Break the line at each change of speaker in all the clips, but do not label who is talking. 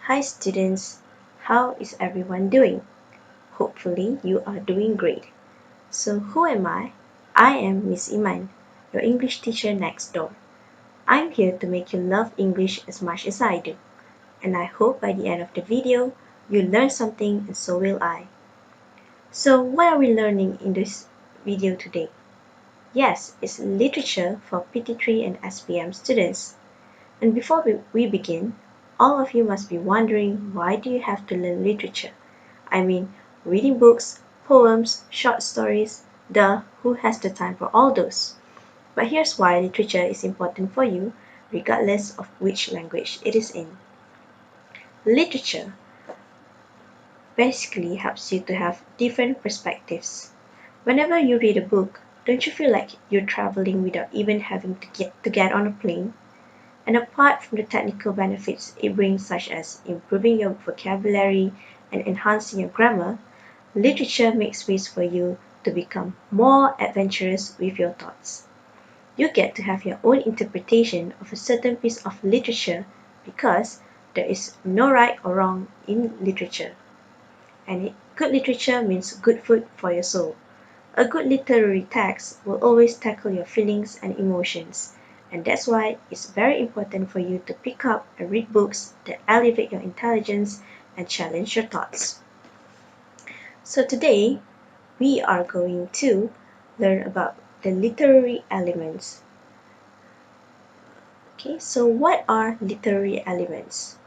Hi students, how is everyone doing? Hopefully you are doing great. So who am I? I am Miss Iman, your English teacher next door. I'm here to make you love English as much as I do. And I hope by the end of the video, you learn something and so will I. So what are we learning in this video today? Yes, it's literature for PT3 and SPM students. And before we begin, all of you must be wondering, why do you have to learn literature? I mean, reading books, poems, short stories, duh, who has the time for all those? But here's why literature is important for you, regardless of which language it is in. Literature basically helps you to have different perspectives. Whenever you read a book, don't you feel like you're traveling without even having to get on a plane? And apart from the technical benefits it brings, such as improving your vocabulary and enhancing your grammar, literature makes space for you to become more adventurous with your thoughts. You get to have your own interpretation of a certain piece of literature because there is no right or wrong in literature. And good literature means good food for your soul. A good literary text will always tackle your feelings and emotions, and that's why it's very important for you to pick up and read books that elevate your intelligence and challenge your thoughts. So today, we are going to learn about the literary elements. Okay, so what are literary elements?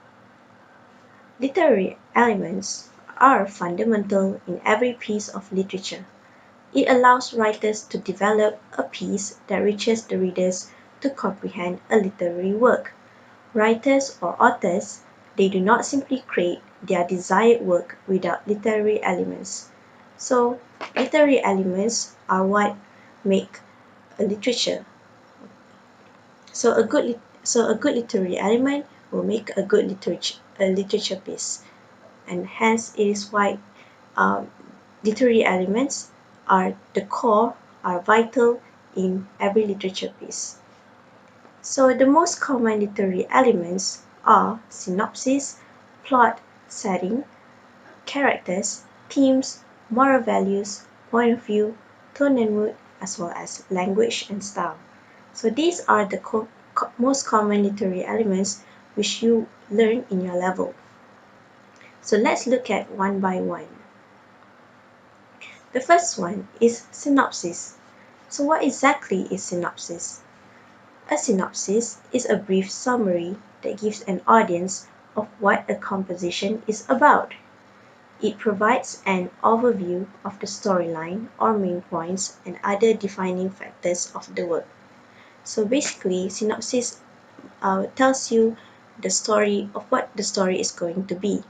Literary elements are fundamental in every piece of literature. It allows writers to develop a piece that reaches the readers to comprehend a literary work. Writers or authors, they do not simply create their desired work without literary elements. So, literary elements are what make a literature. So a good literary element will make a good literature piece, and hence it is why literary elements are the core, are vital in every literature piece. So the most common literary elements are synopsis, plot, setting, characters, themes, moral values, point of view, tone and mood, as well as language and style. So these are the most common literary elements which you learn in your level. So let's look at one by one. The first one is synopsis. So what exactly is synopsis? A synopsis is a brief summary that gives an audience of what a composition is about. It provides an overview of the storyline or main points and other defining factors of the work. So basically, synopsis tells you the story of what the story is going to be.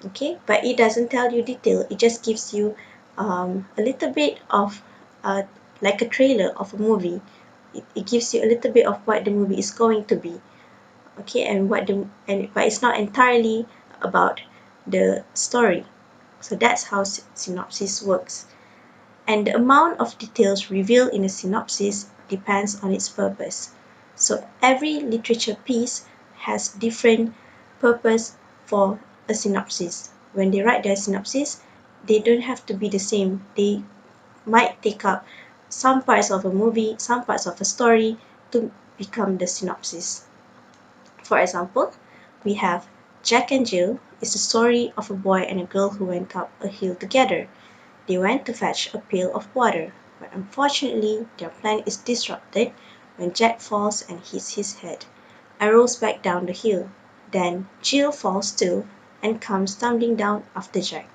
Okay, but it doesn't tell you detail. It just gives you a little bit of like a trailer of a movie. It gives you a little bit of what the movie is going to be. Okay, and but it's not entirely about the story. So that's how synopsis works. And the amount of details revealed in a synopsis depends on its purpose. So every literature piece has different purpose for a synopsis. When they write their synopsis, they don't have to be the same. They might take up some parts of a movie, some parts of a story to become the synopsis. For example, we have Jack and Jill is the story of a boy and a girl who went up a hill together. They went to fetch a pail of water, but unfortunately their plan is disrupted when Jack falls and hits his head and rolls back down the hill. Then Jill falls too and comes tumbling down after Jack.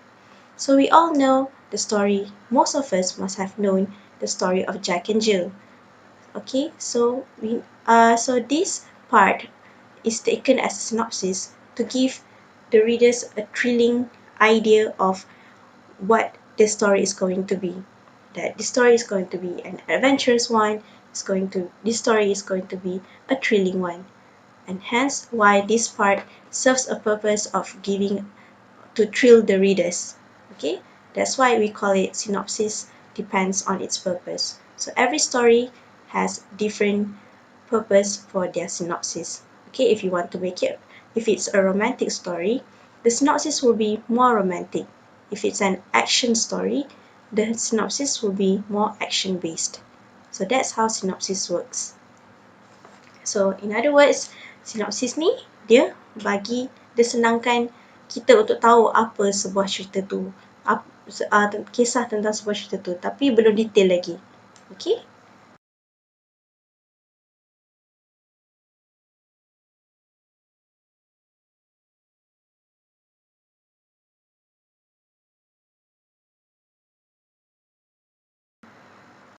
So we all know the story. Most of us must have known the story of Jack and Jill. Okay, so this part is taken as a synopsis to give the readers a thrilling idea of what the story is going to be. That the story is going to be an adventurous one. This story is going to be a thrilling one, and hence why this part serves a purpose of giving to thrill the readers. Okay, that's why we call it synopsis. Depends on its purpose. So every story has different purpose for their synopsis. Okay, if you want to make it If it's a romantic story, the synopsis will be more romantic. If it's an action story, the synopsis will be more action-based. So that's how synopsis works. So in other words, synopsis ni dia senangkan kita untuk tahu apa sebuah cerita tu, kisah tentang sebuah cerita tu, tapi belum detail lagi. Okay?